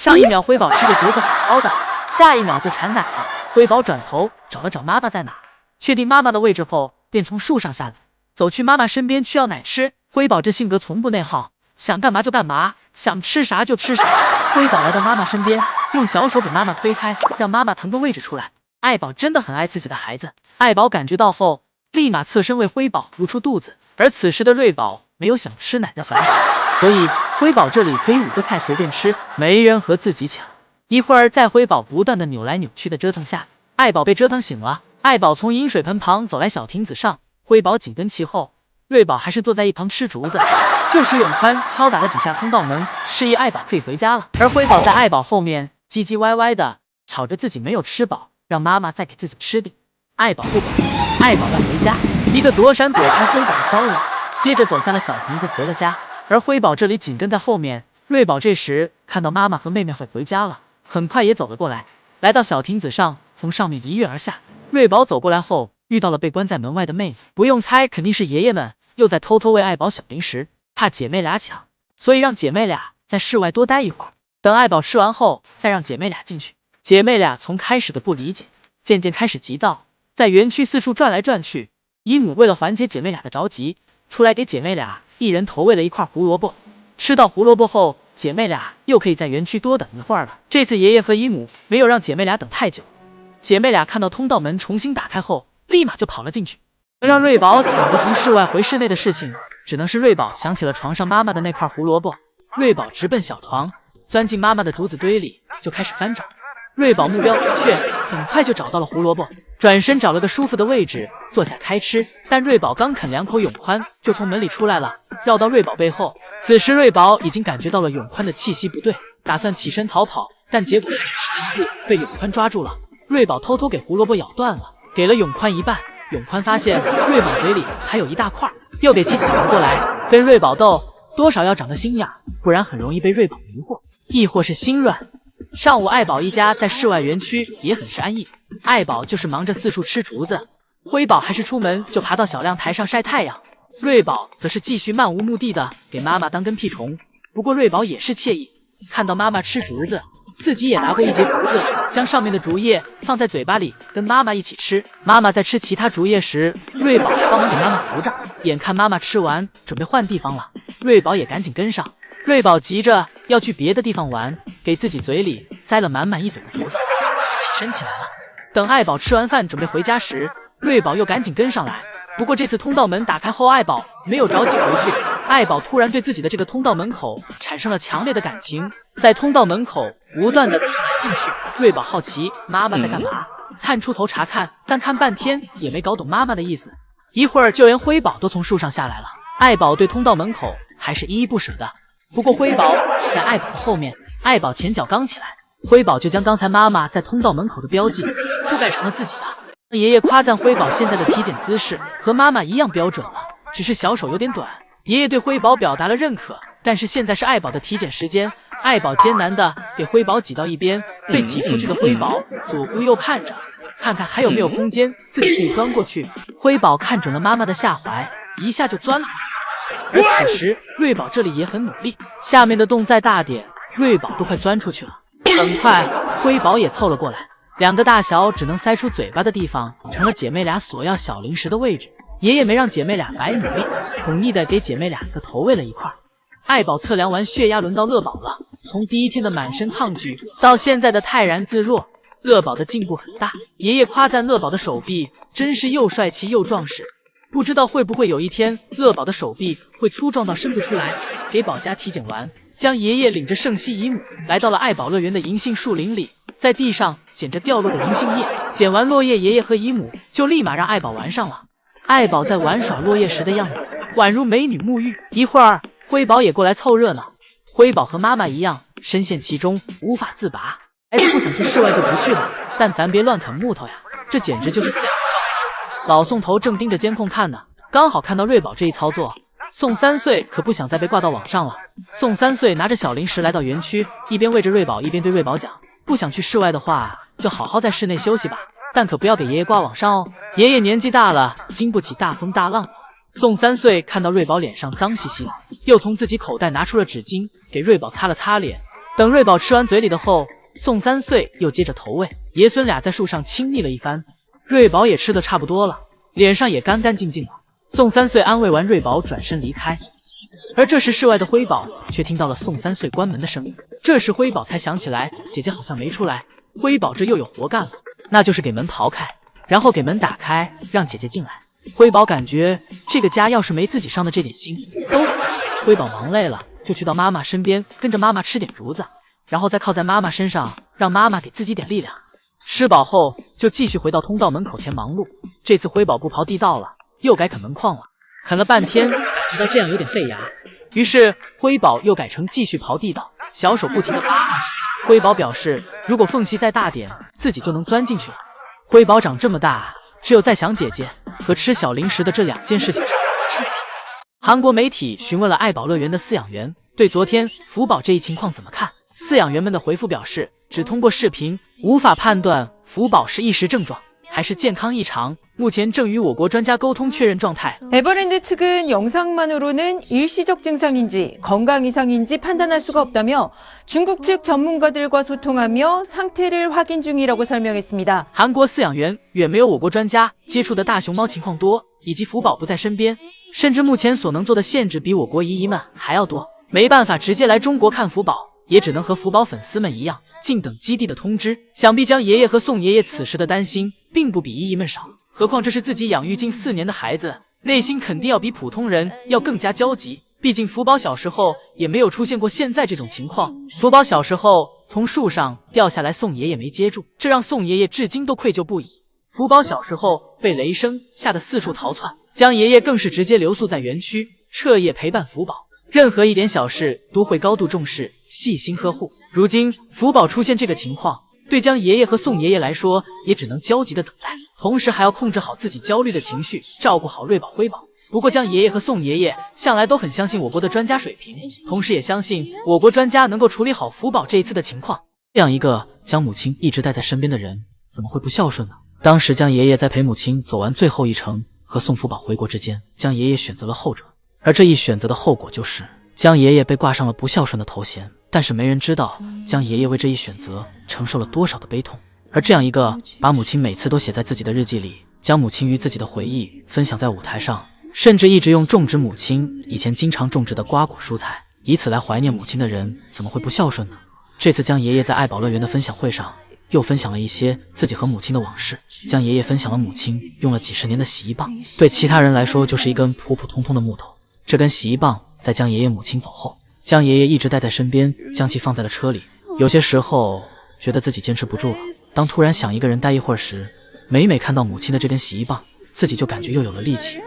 上一秒辉宝吃着竹子好好的，下一秒就馋奶了。辉宝转头找了找妈妈在哪，确定妈妈的位置后，便从树上下来，走去妈妈身边去要奶吃。辉宝这性格从不内耗，想干嘛就干嘛，想吃啥就吃啥。辉宝来到妈妈身边，用小手给妈妈推开，让妈妈腾个位置出来。爱宝真的很爱自己的孩子，爱宝感觉到后，立马侧身为辉宝撸出肚子。而此时的瑞宝没有想吃奶的想法，所以辉宝这里可以5个菜随便吃，没人和自己抢。一会儿，在辉宝不断的扭来扭去的折腾下，爱宝被折腾醒了。爱宝从饮水盆旁走来小亭子上，辉宝紧跟其后，瑞宝还是坐在一旁吃竹子。这时永宽敲打了几下通道门，示意爱宝可以回家了。而辉宝在爱宝后面唧唧歪歪的吵着自己没有吃饱，让妈妈再给自己吃点。爱宝不管，爱宝要回家，一个躲闪躲开辉宝的骚扰，接着走下了小亭子回了家。而辉宝这里紧跟在后面。瑞宝这时看到妈妈和妹妹会回家了，很快也走了过来，来到小亭子上，从上面一跃而下。瑞宝走过来后，遇到了被关在门外的妹妹，不用猜，肯定是爷爷们又在偷偷喂爱宝小零食，怕姐妹俩抢，所以让姐妹俩在室外多待一会儿，等爱宝吃完后再让姐妹俩进去。姐妹俩从开始的不理解，渐渐开始急躁，在园区四处转来转去。姨母为了缓解姐妹俩的着急，出来给姐妹俩一人投喂了一块胡萝卜。吃到胡萝卜后，姐妹俩又可以在园区多等一会儿了。这次爷爷和姨母没有让姐妹俩等太久，姐妹俩看到通道门重新打开后，立马就跑了进去。让瑞宝抢着从室外回室内的事情，只能是瑞宝想起了床上妈妈的那块胡萝卜。瑞宝直奔小床，钻进妈妈的竹子堆里，就开始翻找。瑞宝目标明确，很快就找到了胡萝卜，转身找了个舒服的位置坐下开吃。但瑞宝刚啃2口，永宽就从门里出来了，绕到瑞宝背后。此时瑞宝已经感觉到了永宽的气息不对，打算起身逃跑，但结果迟了一步被永宽抓住了。瑞宝偷偷给胡萝卜咬断了，给了永宽一半。永宽发现瑞宝嘴里还有一大块，又给其抢了过来。跟瑞宝斗，多少要长个心眼，不然很容易被瑞宝迷惑，亦或是心软。上午爱宝一家在室外园区也很是安逸，爱宝就是忙着四处吃竹子，辉宝还是出门就爬到小亮台上晒太阳，瑞宝则是继续漫无目的的给妈妈当跟屁虫。不过瑞宝也是惬意，看到妈妈吃竹子，自己也拿过一节竹子，将上面的竹叶放在嘴巴里跟妈妈一起吃。妈妈在吃其他竹叶时，瑞宝帮忙给妈妈扶着，眼看妈妈吃完准备换地方了，瑞宝也赶紧跟上。瑞宝急着要去别的地方玩，给自己嘴里塞了满满一嘴的竹子，起身起来了。等爱宝吃完饭准备回家时，瑞宝又赶紧跟上来。不过这次通道门打开后，爱宝没有着急回去。爱宝突然对自己的这个通道门口产生了强烈的感情，在通道门口不断的探来探去。瑞宝好奇妈妈在干嘛，探出头查看，但看半天也没搞懂妈妈的意思。一会儿就连辉宝都从树上下来了。爱宝对通道门口还是依依不舍的。不过辉宝就在爱宝的后面，爱宝前脚刚起来，辉宝就将刚才妈妈在通道门口的标记覆盖成了自己的。爷爷夸赞辉宝现在的体检姿势和妈妈一样标准了，只是小手有点短。爷爷对辉宝表达了认可，但是现在是爱宝的体检时间，爱宝艰难的给辉宝挤到一边，被挤出去的辉宝左顾右盼着，看看还有没有空间自己可以钻过去。辉宝看准了妈妈的下怀，一下就钻了过去。而此时瑞宝这里也很努力，下面的洞再大点，瑞宝都快钻出去了。很快辉宝也凑了过来，2个大小只能塞出嘴巴的地方成了姐妹俩索要小零食的位置。爷爷没让姐妹俩白努力，统一的给姐妹俩个头喂了一块。爱宝测量完血压，轮到乐宝了。从第一天的满身抗拒到现在的泰然自若，乐宝的进步很大。爷爷夸赞乐宝的手臂真是又帅气又壮实，不知道会不会有一天乐宝的手臂会粗壮到伸不出来。给宝家体检完，将爷爷领着圣熙姨母来到了爱宝乐园的银杏树林里，在地上捡着掉落的银杏叶。捡完落叶，爷爷和姨母就立马让爱宝玩上了。爱宝在玩耍落叶时的样子宛如美女沐浴。一会儿辉宝也过来凑热闹，辉宝和妈妈一样深陷其中无法自拔。孩子不想去室外就不去了，但咱别乱啃木头呀，这简直就是饲养照害鼠。老宋头正盯着监控看呢，刚好看到瑞宝这一操作。宋3岁可不想再被挂到网上了。宋3岁拿着小零食来到园区，一边喂着瑞宝，一边对瑞宝讲，不想去室外的话就好好在室内休息吧，但可不要给爷爷挂网上哦，爷爷年纪大了，经不起大风大浪。宋3岁看到瑞宝脸上脏兮兮，又从自己口袋拿出了纸巾给瑞宝擦了擦脸，等瑞宝吃完嘴里的后，宋三岁又接着投喂。爷孙俩在树上亲昵了一番，瑞宝也吃得差不多了，脸上也干干净净了。宋三岁安慰完瑞宝，转身离开。而这时室外的辉宝却听到了宋三岁关门的声音。这时辉宝才想起来，姐姐好像没出来。辉宝这又有活干了，那就是给门刨开，然后给门打开，让姐姐进来。辉宝感觉这个家要是没自己上的这点心，都死。辉宝忙累了，就去到妈妈身边，跟着妈妈吃点竹子，然后再靠在妈妈身上，让妈妈给自己点力量。吃饱后就继续回到通道门口前忙碌。这次辉宝不刨地道了，又改啃门框了，啃了半天，感觉到这样有点费牙，于是辉宝又改成继续刨地道，小手不停地扒。辉宝表示，如果缝隙再大点，自己就能钻进去了。辉宝长这么大，只有在想姐姐和吃小零食的这2件事情。韩国媒体询问了爱宝乐园的饲养员对昨天福宝这一情况怎么看。饲养员们的回复表示，只通过视频无法判断福宝是一时症状还是健康异常，目前正与我国专家沟通确认状态。 에버랜드 측은 영상만으로는 일시적 증상인지 건강 이상인지 판단할 수가 없다며 중국 측 전문가들과 소통하며 상태를 확인 중이라고 설명했습니다. 韩国饲养员远没有我国专家接触的大熊猫情况多，以及福宝不在身边，甚至目前所能做的限制比我国姨姨们还要多，没办法直接来中国看福宝，也只能和福宝粉丝们一样，静等基地的通知。想必江爷爷和宋爷爷此时的担心并不比姨姨们少，何况这是自己养育近4年的孩子，内心肯定要比普通人要更加焦急。毕竟福宝小时候也没有出现过现在这种情况，福宝小时候从树上掉下来，宋爷爷没接住，这让宋爷爷至今都愧疚不已。福宝小时候被雷声吓得四处逃窜，江爷爷更是直接留宿在园区，彻夜陪伴福宝，任何一点小事都会高度重视，细心呵护。如今福宝出现这个情况，对江爷爷和宋爷爷来说也只能焦急的等待，同时还要控制好自己焦虑的情绪，照顾好瑞宝辉宝。不过江爷爷和宋爷爷向来都很相信我国的专家水平，同时也相信我国专家能够处理好福宝这一次的情况。这样一个将母亲一直带在身边的人，怎么会不孝顺呢？当时江爷爷在陪母亲走完最后一程和送福宝回国之间，江爷爷选择了后者，而这一选择的后果就是江爷爷被挂上了不孝顺的头衔。但是没人知道江爷爷为这一选择承受了多少的悲痛。而这样一个把母亲每次都写在自己的日记里，将母亲与自己的回忆分享在舞台上，甚至一直用种植母亲以前经常种植的瓜果蔬菜，以此来怀念母亲的人，怎么会不孝顺呢？这次江爷爷在爱宝乐园的分享会上又分享了一些自己和母亲的往事。江爷爷分享了母亲用了几十年的洗衣棒，对其他人来说就是一根普普通通的木头。这根洗衣棒在江爷爷母亲走后，江爷爷一直带在身边，将其放在了车里。有些时候觉得自己坚持不住了，当突然想一个人待一会儿时，每每看到母亲的这根洗衣棒，自己就感觉又有了力气。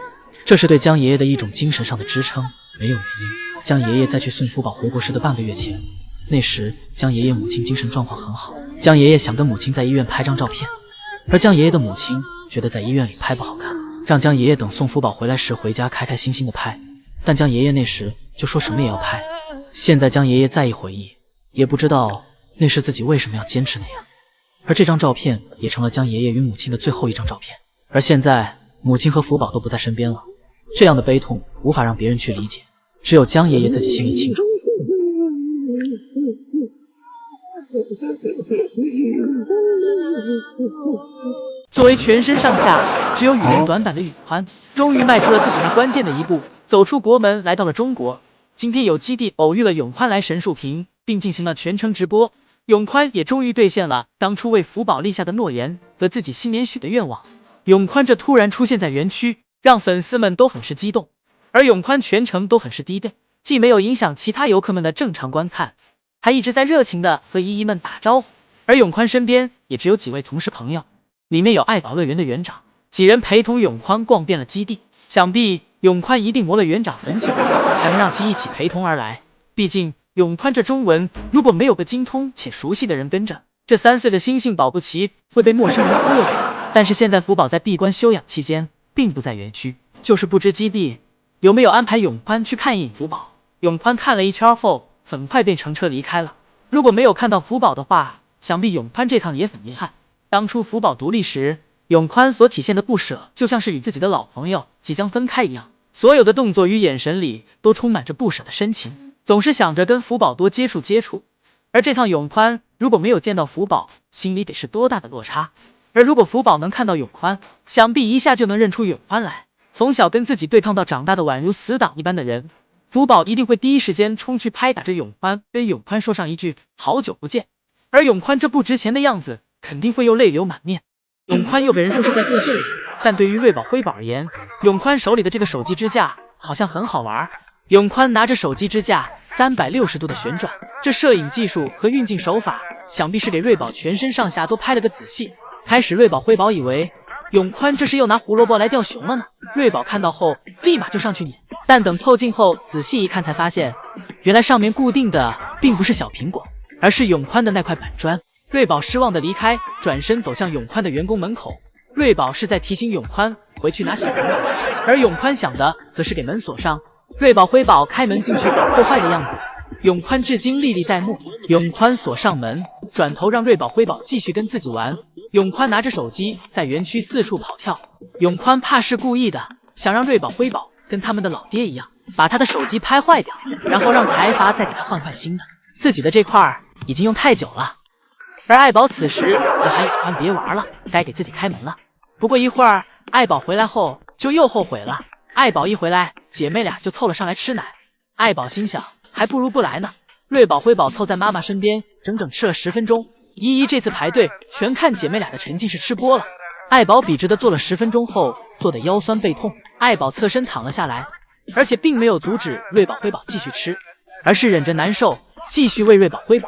这是对江爷爷的一种精神上的支撑。没有原因，江爷爷在去送福宝回国时的半个月前，那时江爷爷母亲精神状况很好，江爷爷想跟母亲在医院拍张照片，而江爷爷的母亲觉得在医院里拍不好看，让江爷爷等送福宝回来时回家开开心心的拍，但江爷爷那时就说什么也要拍。现在江爷爷再一回忆，也不知道那是自己为什么要坚持那样。而这张照片也成了江爷爷与母亲的最后一张照片。而现在母亲和福宝都不在身边了，这样的悲痛无法让别人去理解，只有江爷爷自己心里清楚。作为全身上下只有羽绒短板的允欢，终于迈出了自己那关键的一步，走出国门来到了中国。今天有基地偶遇了永宽来神树坪，并进行了全程直播。永宽也终于兑现了当初为福宝立下的诺言和自己新年许的愿望。永宽这突然出现在园区，让粉丝们都很是激动，而永宽全程都很是低调，既没有影响其他游客们的正常观看，还一直在热情的和姨姨们打招呼。而永宽身边也只有几位同事朋友，里面有爱宝乐园的园长，几人陪同永宽逛遍了基地。想必永宽一定磨了园长很久，才能让其一起陪同而来。毕竟永宽这中文如果没有个精通且熟悉的人跟着，这3岁的心性保不齐会被陌生人忽悠。但是现在福宝在闭关休养期间，并不在园区，就是不知基地有没有安排永宽去看一眼福宝。永宽看了一圈后，很快便乘车离开了。如果没有看到福宝的话，想必永宽这趟也很遗憾。当初福宝独立时，永宽所体现的不舍，就像是与自己的老朋友即将分开一样，所有的动作与眼神里都充满着不舍的深情，总是想着跟福宝多接触接触。而这趟永宽如果没有见到福宝，心里得是多大的落差。而如果福宝能看到永宽，想必一下就能认出永宽来。从小跟自己对抗到长大的宛如死党一般的人，福宝一定会第一时间冲去拍打着永宽，跟永宽说上一句好久不见。而永宽这不值钱的样子，肯定会又泪流满面。永宽又被人说是在作秀，但对于瑞宝、辉宝而言，永宽手里的这个手机支架好像很好玩。永宽拿着手机支架360度的旋转，这摄影技术和运镜手法，想必是给瑞宝全身上下都拍了个仔细。开始瑞宝、辉宝以为永宽这是又拿胡萝卜来钓熊了呢，瑞宝看到后立马就上去撵，但等凑近后仔细一看，才发现原来上面固定的并不是小苹果，而是永宽的那块板砖。瑞宝失望的离开，转身走向永宽的员工门口。瑞宝是在提醒永宽回去拿小苹果，而永宽想的则是给门锁上。瑞宝、辉宝开门进去搞破坏的样子，永宽至今历历在目。永宽锁上门，转头让瑞宝、辉宝继续跟自己玩。永宽拿着手机在园区四处跑跳，永宽怕是故意的，想让瑞宝、辉宝跟他们的老爹一样，把他的手机拍坏掉，然后让财阀再给他换块新的。自己的这块已经用太久了。而爱宝此时则喊永宽别玩了，该给自己开门了。不过一会儿，爱宝回来后就又后悔了。爱宝一回来，姐妹俩就凑了上来吃奶。爱宝心想，还不如不来呢。瑞宝、辉宝凑在妈妈身边，整整吃了10分钟。依依这次排队，全看姐妹俩的沉浸式吃播了。爱宝笔直的坐了10分钟后，坐得腰酸背痛。爱宝侧身躺了下来，而且并没有阻止瑞宝、辉宝继续吃，而是忍着难受，继续喂瑞宝、辉宝。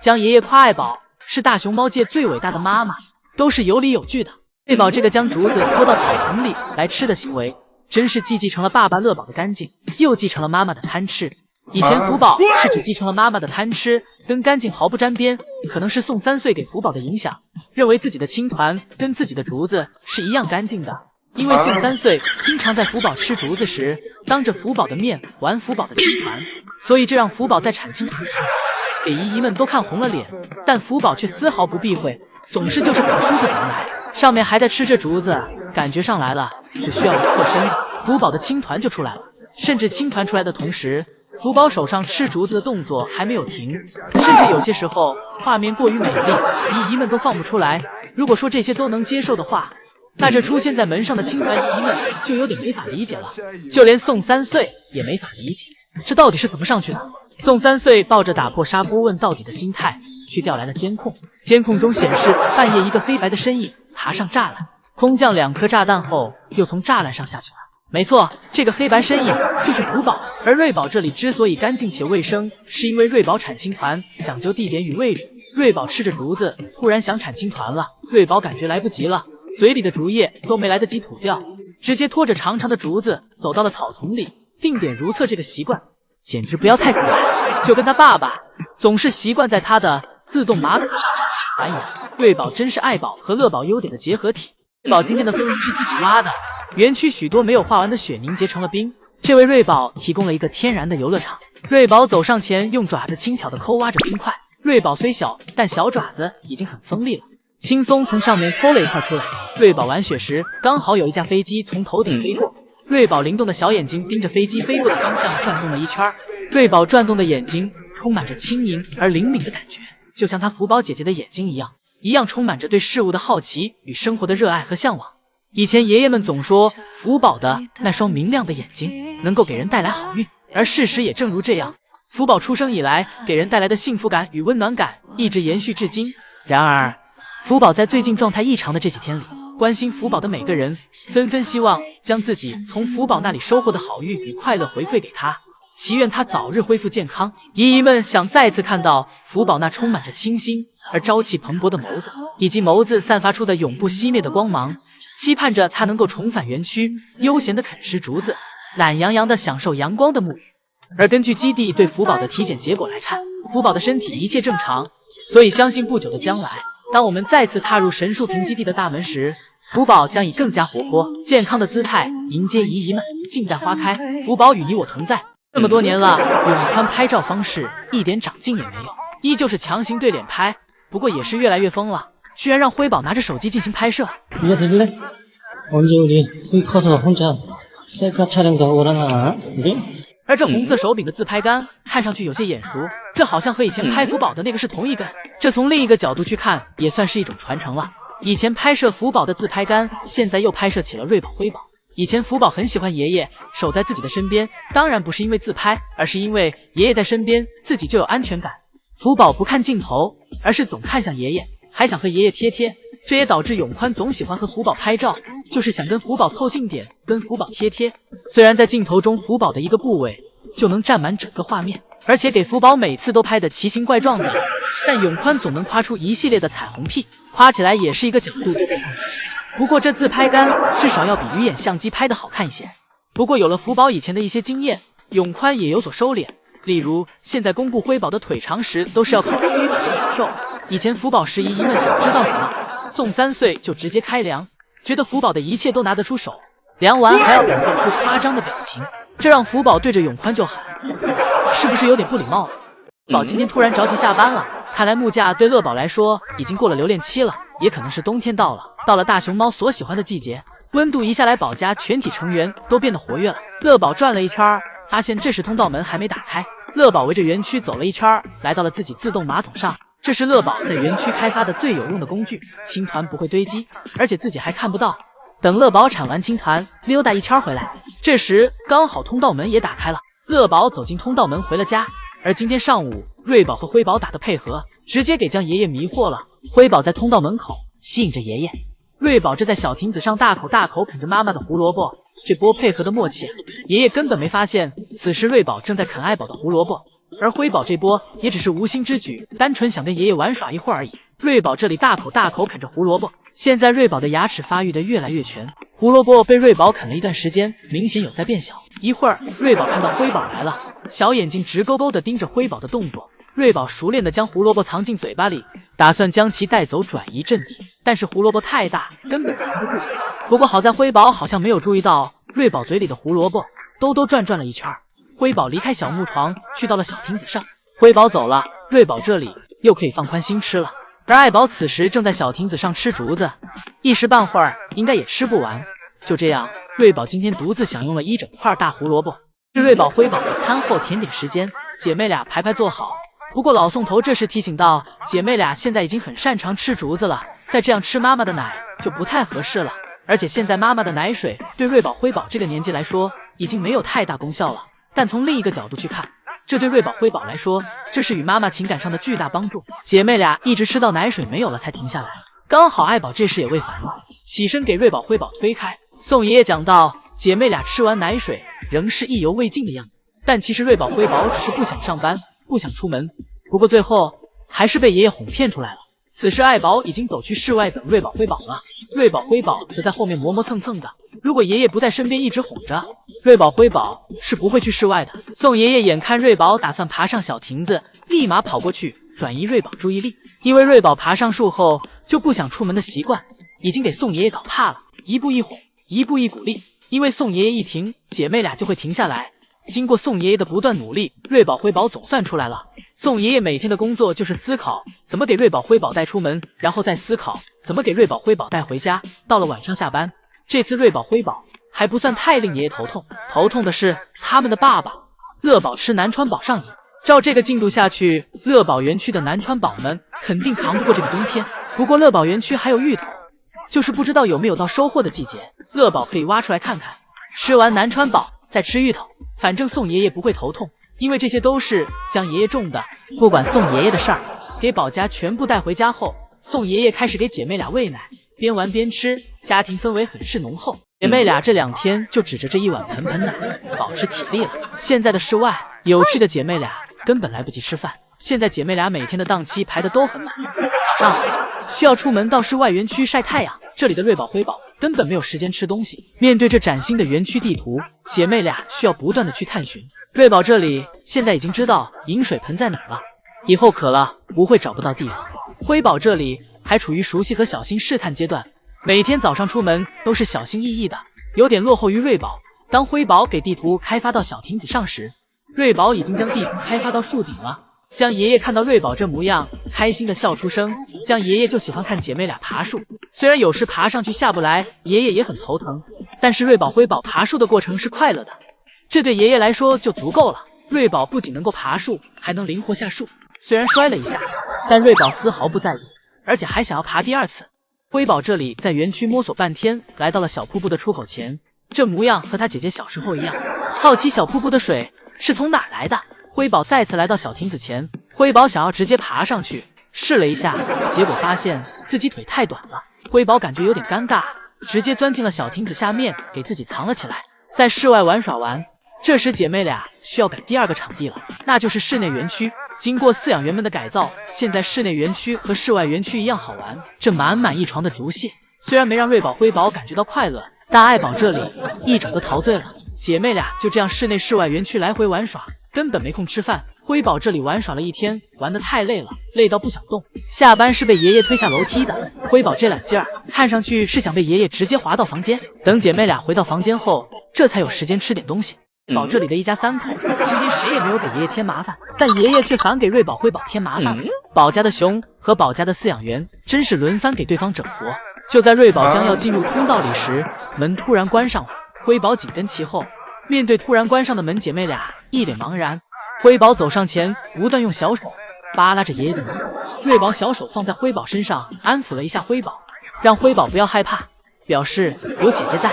将爷爷夸爱宝是大熊猫界最伟大的妈妈，都是有理有据的。瑞宝这个将竹子拖到草丛里来吃的行为，真是既继承了爸爸乐宝的干净，又继承了妈妈的贪吃。以前福宝是只继承了妈妈的贪吃，跟干净毫不沾边。可能是宋3岁给福宝的影响，认为自己的青团跟自己的竹子是一样干净的。因为宋3岁经常在福宝吃竹子时，当着福宝的面玩福宝的青团，所以这让福宝在产青团时，给姨姨们都看红了脸。但福宝却丝毫不避讳，总是就是给他梳子怎么来，上面还在吃着竹子，感觉上来了，只需要一侧身，福宝的青团就出来了。甚至青团出来的同时，福宝手上吃竹子的动作还没有停，甚至有些时候画面过于美丽，姨姨们都放不出来。如果说这些都能接受的话，那这出现在门上的青团姨姨们就有点没法理解了。就连宋3岁也没法理解，这到底是怎么上去的？宋3岁抱着打破砂锅问到底的心态去调来了监控，监控中显示半夜一个黑白的身影爬上栅栏，空降2颗炸弹后又从栅栏上下去了。没错，这个黑白身影就是福宝。而瑞宝这里之所以干净且卫生，是因为瑞宝产青团讲究地点与位置。瑞宝吃着竹子，突然想产青团了，瑞宝感觉来不及了，嘴里的竹叶都没来得及吐掉，直接拖着长长的竹子走到了草丛里。定点如厕这个习惯简直不要太可爱，就跟他爸爸总是习惯在他的自动马桶上产青团一样。瑞宝真是爱宝和乐宝优点的结合体。瑞宝今天的风是自己挖的，园区许多没有化完的雪凝结成了冰，这为瑞宝提供了一个天然的游乐场。瑞宝走上前，用爪子轻巧地抠挖着冰块。瑞宝虽小，但小爪子已经很锋利了，轻松从上面抠了一块出来。瑞宝玩雪时，刚好有一架飞机从头顶飞过，瑞宝灵动的小眼睛盯着飞机飞过的方向转动了一圈。瑞宝转动的眼睛充满着轻盈而灵敏的感觉，就像他福宝姐姐的眼睛一样充满着对事物的好奇与生活的热爱和向往。以前爷爷们总说福宝的那双明亮的眼睛能够给人带来好运，而事实也正如这样，福宝出生以来给人带来的幸福感与温暖感一直延续至今。然而福宝在最近状态异常的这几天里，关心福宝的每个人纷纷希望将自己从福宝那里收获的好运与快乐回馈给他，祈愿他早日恢复健康。姨姨们想再次看到福宝那充满着清新而朝气蓬勃的眸子，以及眸子散发出的永不熄灭的光芒，期盼着他能够重返园区，悠闲地啃食竹子，懒洋洋地享受阳光的沐浴。而根据基地对福宝的体检结果来看，福宝的身体一切正常，所以相信不久的将来，当我们再次踏入神树坪基地的大门时，福宝将以更加活泼健康的姿态迎接姨姨们。静待花开，福宝与你我同在。这么多年了，永宽拍照方式一点长进也没有，依旧是强行对脸拍，不过也是越来越疯了，居然让辉宝拿着手机进行拍摄。 이거 들래? 언제 우리 커서 혼자 셀카 촬영도 하고 그러나? 우리? 而这红色手柄的自拍杆看上去有些眼熟，这好像和以前拍福宝的那个是同一根。这从另一个角度去看，也算是一种传承了。以前拍摄福宝的自拍杆，现在又拍摄起了瑞宝辉宝。以前福宝很喜欢爷爷守在自己的身边，当然不是因为自拍，而是因为爷爷在身边，自己就有安全感。福宝不看镜头，而是总看向爷爷，还想和爷爷贴贴。这也导致永宽总喜欢和福宝拍照，就是想跟福宝凑近点，跟福宝贴贴。虽然在镜头中福宝的一个部位就能占满整个画面，而且给福宝每次都拍得奇形怪状的，但永宽总能夸出一系列的彩虹屁，夸起来也是一个角度。不过这自拍杆至少要比鱼眼相机拍得好看一些。不过有了福宝以前的一些经验，永宽也有所收敛。例如现在公布辉宝的腿长时都是要靠辉宝的感受。以前福宝时一问想知道什么，宋3岁就直接开量，觉得福宝的一切都拿得出手，量完还要表现出夸张的表情，这让福宝对着永宽就喊，是不是有点不礼貌了？宝今天突然着急下班了，看来木架对乐宝来说已经过了留恋期了，也可能是冬天到了，到了大熊猫所喜欢的季节，温度一下来，宝家全体成员都变得活跃了。乐宝转了一圈，发现这时通道门还没打开，乐宝围着园区走了一圈，来到了自己自动马桶上。这是乐宝在园区开发的最有用的工具，青团不会堆积，而且自己还看不到。等乐宝铲完青团，溜达一圈回来，这时刚好通道门也打开了，乐宝走进通道门回了家。而今天上午，瑞宝和辉宝打的配合，直接给将爷爷迷惑了。辉宝在通道门口吸引着爷爷，瑞宝这在小亭子上大口大口啃着妈妈的胡萝卜，这波配合的默契，爷爷根本没发现，此时瑞宝正在啃爱宝的胡萝卜。而辉宝这波也只是无心之举，单纯想跟爷爷玩耍一会儿而已。瑞宝这里大口大口啃着胡萝卜，现在瑞宝的牙齿发育得越来越全，胡萝卜被瑞宝啃了一段时间，明显有在变小。一会儿，瑞宝看到辉宝来了，小眼睛直勾勾地盯着辉宝的动作。瑞宝熟练地将胡萝卜藏进嘴巴里，打算将其带走转移阵地，但是胡萝卜太大，根本藏不住。不过好在辉宝好像没有注意到瑞宝嘴里的胡萝卜，兜兜转转了一圈。辉宝离开小木床，去到了小亭子上。辉宝走了，瑞宝这里又可以放宽心吃了。而爱宝此时正在小亭子上吃竹子，一时半会儿应该也吃不完。就这样，瑞宝今天独自享用了一整块大胡萝卜。是瑞宝辉宝的餐后甜点时间，姐妹俩排排坐好。不过老宋头这时提醒到，姐妹俩现在已经很擅长吃竹子了，再这样吃妈妈的奶就不太合适了。而且现在妈妈的奶水对瑞宝辉宝这个年纪来说已经没有太大功效了。但从另一个角度去看，这对瑞宝辉宝来说，这是与妈妈情感上的巨大帮助。姐妹俩一直吃到奶水没有了才停下来，刚好爱宝这时也喂烦了，起身给瑞宝辉宝推开。宋爷爷讲到，姐妹俩吃完奶水仍是意犹未尽的样子，但其实瑞宝辉宝只是不想上班，不想出门。不过最后还是被爷爷哄骗出来了。此时爱宝已经走去室外等瑞宝辉宝了，瑞宝辉宝则在后面磨磨蹭蹭的。如果爷爷不在身边一直哄着，瑞宝辉宝是不会去室外的。宋爷爷眼看瑞宝打算爬上小亭子，立马跑过去转移瑞宝注意力。因为瑞宝爬上树后就不想出门的习惯，已经给宋爷爷搞怕了。一步一哄，一步一鼓励，因为宋爷爷一停，姐妹俩就会停下来。经过宋爷爷的不断努力，瑞宝辉宝总算出来了。宋爷爷每天的工作就是思考怎么给瑞宝辉宝带出门，然后再思考怎么给瑞宝辉宝带回家。到了晚上下班，这次瑞宝辉宝还不算太令爷爷头痛，头痛的是他们的爸爸乐宝吃南川宝上瘾。照这个进度下去，乐宝园区的南川宝们肯定扛不过这个冬天。不过乐宝园区还有芋头，就是不知道有没有到收获的季节，乐宝可以挖出来看看。吃完南川宝再吃芋头，反正宋爷爷不会头痛，因为这些都是将爷爷种的。不管宋爷爷的事儿，给宝家全部带回家后，宋爷爷开始给姐妹俩喂奶，边玩边吃，家庭氛围很是浓厚。姐妹俩这2天就指着这一碗盆盆奶保持体力了。现在的室外，有趣的姐妹俩根本来不及吃饭。现在姐妹俩每天的档期排得都很满，需要出门到室外园区晒太阳。这里的瑞宝辉宝根本没有时间吃东西。面对这崭新的园区地图，姐妹俩需要不断的去探寻。瑞宝这里现在已经知道饮水盆在哪了，以后渴了不会找不到地方。辉宝这里还处于熟悉和小心试探阶段，每天早上出门都是小心翼翼的，有点落后于瑞宝。当辉宝给地图开发到小亭子上时，瑞宝已经将地图开发到树顶了。将爷爷看到瑞宝这模样，开心的笑出声。将爷爷就喜欢看姐妹俩爬树，虽然有时爬上去下不来，爷爷也很头疼，但是瑞宝辉宝爬树的过程是快乐的。这对爷爷来说就足够了。瑞宝不仅能够爬树，还能灵活下树。虽然摔了一下，但瑞宝丝毫不在意，而且还想要爬第二次。辉宝这里在园区摸索半天，来到了小瀑布的出口前，这模样和他姐姐小时候一样。好奇小瀑布的水是从哪儿来的？辉宝再次来到小亭子前，辉宝想要直接爬上去，试了一下，结果发现自己腿太短了。辉宝感觉有点尴尬，直接钻进了小亭子下面，给自己藏了起来，在室外玩耍完。这时姐妹俩需要改第二个场地了，那就是室内园区。经过饲养员们的改造，现在室内园区和室外园区一样好玩。这满满一床的竹屑，虽然没让瑞宝、辉宝感觉到快乐，但爱宝这里一整个陶醉了。姐妹俩就这样室内室外园区来回玩耍，根本没空吃饭。辉宝这里玩耍了一天，玩得太累了，累到不想动。下班是被爷爷推下楼梯的。辉宝这两劲儿，看上去是想被爷爷直接滑到房间。等姐妹俩回到房间后，这才有时间吃点东西。宝这里的一家三口，今天谁也没有给爷爷添麻烦，但爷爷却反给瑞宝、辉宝添麻烦。宝家的熊和宝家的饲养员真是轮番给对方整活。就在瑞宝将要进入通道里时，门突然关上了，辉宝紧跟其后。面对突然关上的门，姐妹俩一脸茫然。辉宝走上前，不断用小手扒拉着爷爷的门。瑞宝小手放在辉宝身上，安抚了一下辉宝，让辉宝不要害怕，表示有姐姐在。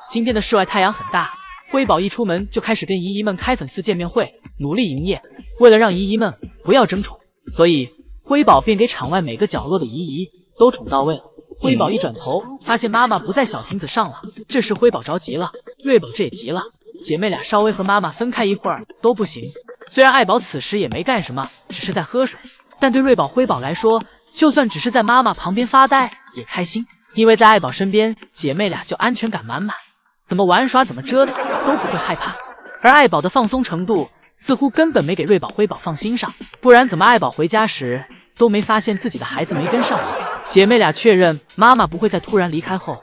今天的室外太阳很大，辉宝一出门就开始跟姨姨们开粉丝见面会，努力营业。为了让姨姨们不要争宠，所以辉宝便给场外每个角落的姨姨都宠到位了。辉宝一转头，发现妈妈不在小亭子上了。这时辉宝着急了，瑞宝这也急了，姐妹俩稍微和妈妈分开一会儿都不行。虽然爱宝此时也没干什么，只是在喝水，但对瑞宝、辉宝来说，就算只是在妈妈旁边发呆也开心，因为在爱宝身边，姐妹俩就安全感满满，怎么玩耍怎么折腾都不会害怕。而爱宝的放松程度似乎根本没给瑞宝、辉宝放心上，不然怎么爱宝回家时都没发现自己的孩子没跟上我。姐妹俩确认妈妈不会再突然离开后，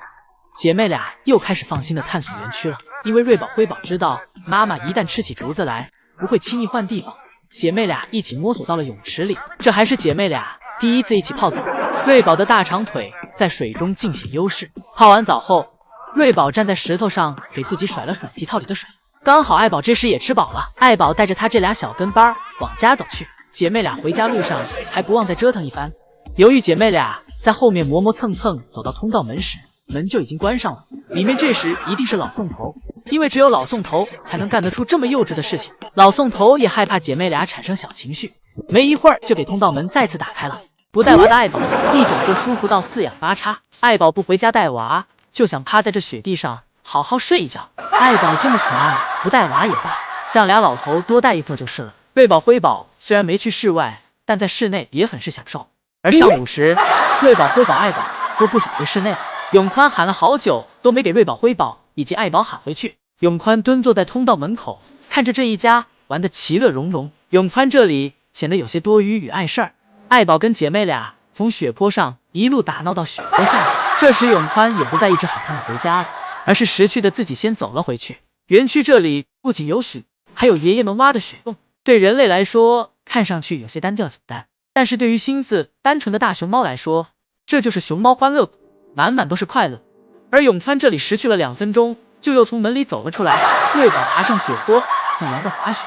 姐妹俩又开始放心的探索园区了，因为瑞宝、辉宝知道妈妈一旦吃起竹子来不会轻易换地方。姐妹俩一起摸索到了泳池里，这还是姐妹俩第一次一起泡澡。瑞宝的大长腿在水中尽显优势，泡完澡后，瑞宝站在石头上给自己甩了甩皮套里的水，刚好爱宝这时也吃饱了。爱宝带着他这俩小跟班往家走去，姐妹俩回家路上还不忘再折腾一番。由于姐妹俩在后面磨磨蹭蹭走到通道门时，门就已经关上了，里面这时一定是老宋头，因为只有老宋头才能干得出这么幼稚的事情。老宋头也害怕姐妹俩产生小情绪，没一会儿就给通道门再次打开了。不带娃的爱宝一整个舒服到四仰八叉，爱宝不回家带娃，就想趴在这雪地上好好睡一觉。爱宝这么可爱，不带娃也罢，让俩老头多带一份就是了。瑞宝、辉宝虽然没去室外，但在室内也很是享受。而上午时，瑞宝、辉宝、爱宝都不想回室内了。永宽喊了好久都没给瑞宝、辉宝以及爱宝喊回去。永宽蹲坐在通道门口，看着这一家玩得其乐融融。永宽这里显得有些多余与碍事儿。爱宝跟姐妹俩从雪坡上一路打闹到雪坡下，这时永宽也不再一直喊他们回家了，而是识趣的自己先走了回去。园区这里不仅有雪，还有爷爷们挖的雪洞，对人类来说看上去有些单调简单，但是对于心思单纯的大熊猫来说，这就是熊猫欢乐谷，满满都是快乐。而永宽这里识趣了2分钟，就又从门里走了出来。瑞宝爬上雪坡想玩个滑雪，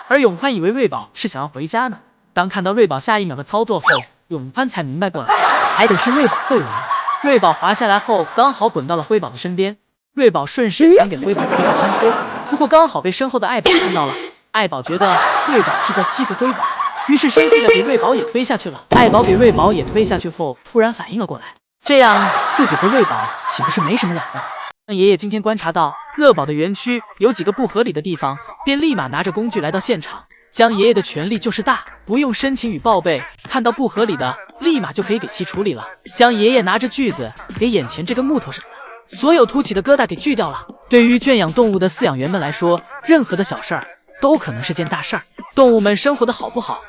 而永宽以为瑞宝是想要回家呢。当看到瑞宝下一秒的操作后，永宽才明白过来，还得是瑞宝会玩。瑞宝滑下来后刚好滚到了辉宝的身边，瑞宝顺势想给辉宝推下山坡，不过刚好被身后的爱宝看到了。爱宝觉得瑞宝是在欺负辉宝，于是生气的给瑞宝也推下去了。爱宝给瑞宝也推下去后突然反应了过来，这样自己和瑞宝岂不是没什么两样？那爷爷今天观察到乐宝的园区有几个不合理的地方，便立马拿着工具来到现场。将爷爷的权力就是大，不用申请与报备，看到不合理的立马就可以给其处理了。将爷爷拿着锯子给眼前这个木头上的所有凸起的疙瘩给锯掉了。对于圈养动物的饲养员们来说，任何的小事儿都可能是件大事儿。动物们生活的好不好，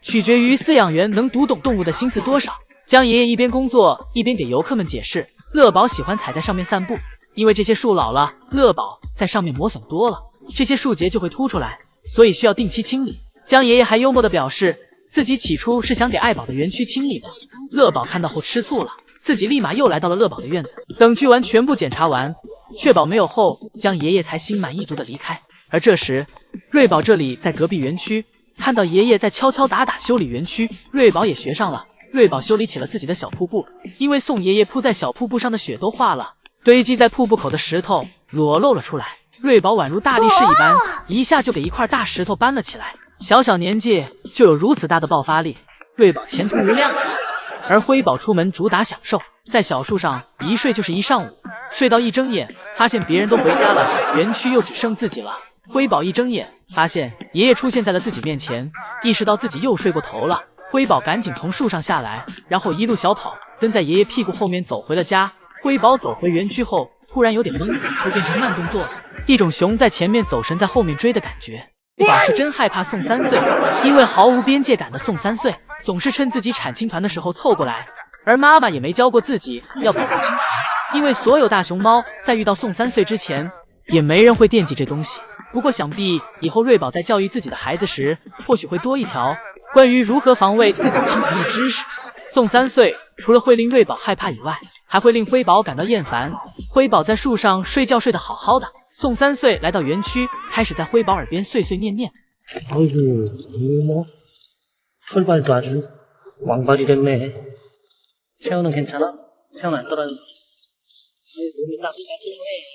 取决于饲养员能读懂动物的心思多少。将爷爷一边工作一边给游客们解释，乐宝喜欢踩在上面散步，因为这些树老了，乐宝在上面磨损多了，这些树节就会凸出来，所以需要定期清理。江爷爷还幽默地表示，自己起初是想给爱宝的园区清理的。乐宝看到后吃醋了，自己立马又来到了乐宝的院子。等锯完全部检查完，确保没有后，江爷爷才心满意足地离开。而这时，瑞宝这里在隔壁园区看到爷爷在敲敲打打修理园区，瑞宝也学上了。瑞宝修理起了自己的小瀑布，因为宋爷爷铺在小瀑布上的雪都化了，堆积在瀑布口的石头裸露了出来。瑞宝宛如大力士一般，一下就给一块大石头搬了起来。小小年纪就有如此大的爆发力，瑞宝前途无量。而辉宝出门主打享受，在小树上一睡就是一上午，睡到一睁眼，发现别人都回家了，园区又只剩自己了。辉宝一睁眼，发现爷爷出现在了自己面前，意识到自己又睡过头了。辉宝赶紧从树上下来，然后一路小跑，跟在爷爷屁股后面走回了家。辉宝走回园区后，突然有点懵，会变成慢动作，一种熊在前面走，神在后面追的感觉。辉宝是真害怕宋三岁，因为毫无边界感的宋三岁总是趁自己铲青团的时候凑过来，而妈妈也没教过自己要保护青团，因为所有大熊猫在遇到宋三岁之前，也没人会惦记这东西。不过想必以后瑞宝在教育自己的孩子时，或许会多一条关于如何防卫自己青团的知识。宋三岁除了会令瑞宝害怕以外，还会令辉宝感到厌烦。辉宝在树上睡觉睡得好好的，宋三岁来到园区，开始在辉宝耳边碎碎念念。 아이고, 이거 뭐 철발도 아주 왕발이 됐네. 태호는 괜찮아? 태호는 안 떨어졌어. 몸이 따뜻하네.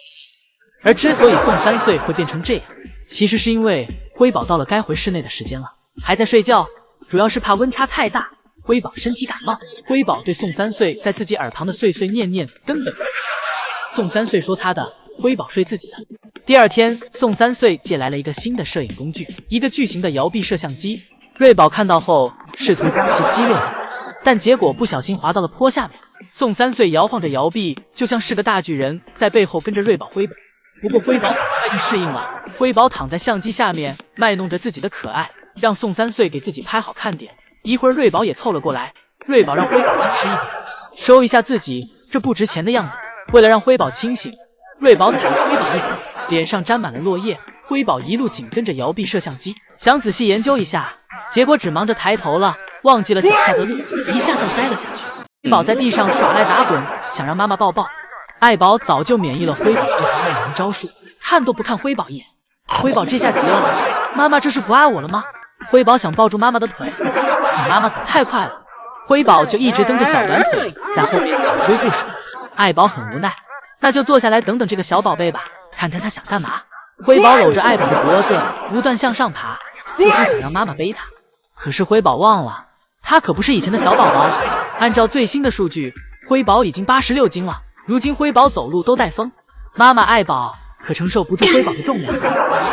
而之所以宋三岁会变成这样，其实是因为辉宝到了该回室内的时间了，还在睡觉，主要是怕温差太大，辉宝身体感冒。辉宝对宋三岁在自己耳旁的碎碎念念根本不理。宋三岁说他的，辉宝睡自己的。第二天，宋三岁借来了一个新的摄影工具，一个巨型的摇臂摄像机。瑞宝看到后，试图将其击落下来，但结果不小心滑到了坡下面。宋三岁摇晃着摇臂，就像是个大巨人，在背后跟着瑞宝挥本。不过辉宝很快就适应了，辉宝躺在相机下面，卖弄着自己的可爱，让宋三岁给自己拍好看点。一会儿，瑞宝也凑了过来，瑞宝让辉宝矜持一点，收一下自己这不值钱的样子。为了让辉宝清醒，瑞宝踩了辉宝一脚，脸上沾满了落叶。辉宝一路紧跟着摇臂摄像机，想仔细研究一下，结果只忙着抬头了，忘记了脚下的路，一下就栽了下去。辉宝在地上耍赖打滚，想让妈妈抱抱。爱宝早就免疫了辉宝这套万能招数，看都不看辉宝一眼。辉宝这下急了，妈妈这是不爱我了吗？辉宝想抱住妈妈的腿，可妈妈走太快了，辉宝就一直蹬着小短腿在后面紧追不舍。爱宝很无奈，那就坐下来等等这个小宝贝吧，看看他想干嘛。辉宝搂着爱宝的脖子不断向上爬，似乎想让妈妈背他。可是辉宝忘了，他可不是以前的小宝宝了。按照最新的数据，辉宝已经86斤了。如今辉宝走路都带风，妈妈爱宝可承受不住辉宝的重量，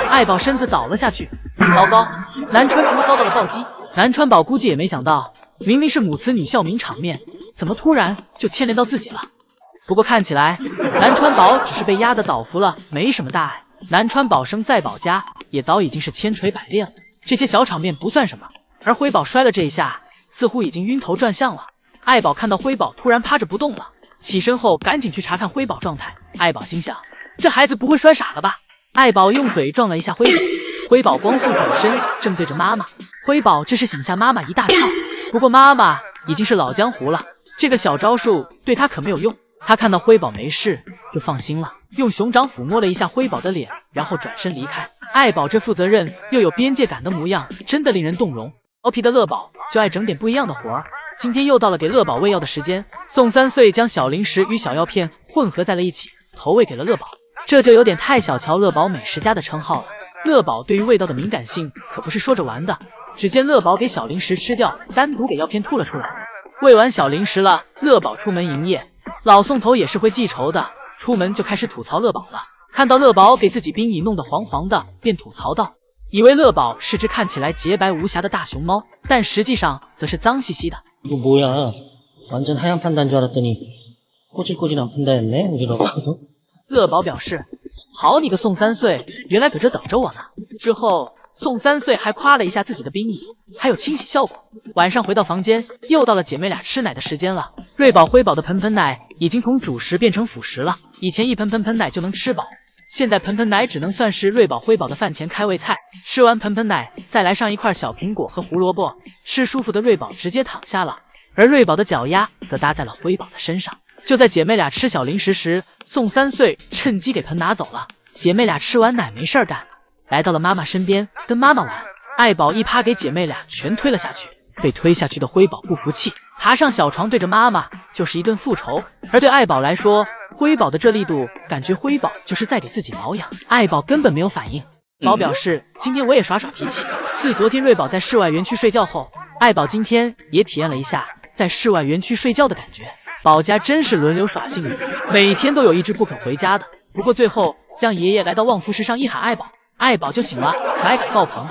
爱宝身子倒了下去。糟糕，南川竹遭到了暴击。南川宝估计也没想到，明明是母慈女孝名场面，怎么突然就牵连到自己了？不过看起来南川宝只是被压得倒伏了，没什么大碍。南川宝生在宝家也早已经是千锤百炼了，这些小场面不算什么。而辉宝摔了这一下，似乎已经晕头转向了。爱宝看到辉宝突然趴着不动了，起身后赶紧去查看辉宝状态。爱宝心想，这孩子不会摔傻了吧？爱宝用嘴撞了一下辉宝，辉宝光速转身正对着妈妈。辉宝这是想吓妈妈一大跳，不过妈妈已经是老江湖了，这个小招数对他可没有用。他看到辉宝没事就放心了，用熊掌抚摸了一下辉宝的脸，然后转身离开。爱宝这负责任又有边界感的模样，真的令人动容。调皮的乐宝就爱整点不一样的活儿。今天又到了给乐宝喂药的时间，宋三岁将小零食与小药片混合在了一起，投喂给了乐宝。这就有点太小瞧乐宝美食家的称号了。乐宝对于味道的敏感性可不是说着玩的。只见乐宝给小零食吃掉，单独给药片吐了出来。喂完小零食了，乐宝出门营业。老宋头也是会记仇的，出门就开始吐槽乐宝了。看到乐宝给自己冰椅弄得黄黄的，便吐槽道，以为乐宝是只看起来洁白无瑕的大熊猫，但实际上则是脏兮兮的。 이거 뭐야? 완전 하얀 판다인 줄 알았더니 꼬질꼬질한 판다였네, 우리가. 乐宝表示，好你个宋三岁，原来搁这等着我呢。之后，宋三岁还夸了一下自己的冰椅，还有清洗效果。晚上回到房间，又到了姐妹俩吃奶的时间了。瑞宝、辉宝的盆盆奶已经从主食变成辅食了，以前一盆盆奶就能吃饱，现在盆奶只能算是瑞宝、辉宝的饭前开胃菜。吃完盆奶，再来上一块小苹果和胡萝卜，吃舒服的瑞宝直接躺下了，而瑞宝的脚丫则搭在了辉宝的身上。就在姐妹俩吃小零食时，宋三岁趁机给盆拿走了。姐妹俩吃完奶没事儿干，来到了妈妈身边，跟妈妈玩。爱宝一趴给姐妹俩全推了下去，被推下去的辉宝不服气，爬上小床对着妈妈就是一顿复仇。而对爱宝来说，辉宝的这力度，感觉辉宝就是在给自己挠痒。爱宝根本没有反应。宝表示，今天我也耍耍脾气。自昨天瑞宝在室外园区睡觉后，爱宝今天也体验了一下在室外园区睡觉的感觉。宝家真是轮流耍性子，每天都有一只不肯回家的。不过最后将爷爷来到旺福石上一喊爱宝，爱宝就醒了，可爱感爆棚。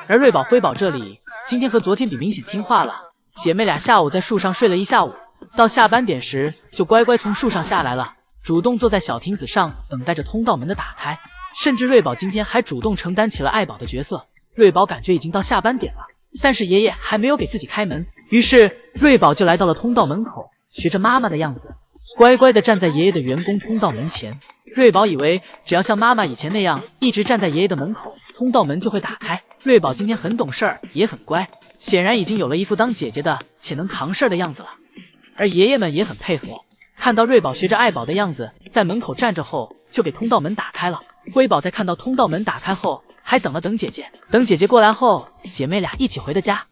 而瑞宝、辉宝这里今天和昨天比明显听话了，姐妹俩下午在树上睡了一下午，到下班点时就乖乖从树上下来了，主动坐在小亭子上等待着通道门的打开。甚至瑞宝今天还主动承担起了爱宝的角色。瑞宝感觉已经到下班点了，但是爷爷还没有给自己开门，于是瑞宝就来到了通道门口，学着妈妈的样子，乖乖地站在爷爷的员工通道门前。瑞宝以为只要像妈妈以前那样一直站在爷爷的门口，通道门就会打开。瑞宝今天很懂事儿，也很乖，显然已经有了一副当姐姐的且能扛事儿的样子了。而爷爷们也很配合，看到瑞宝学着爱宝的样子在门口站着后，就给通道门打开了。辉宝在看到通道门打开后，还等了等姐姐，等姐姐过来后，姐妹俩一起回的家。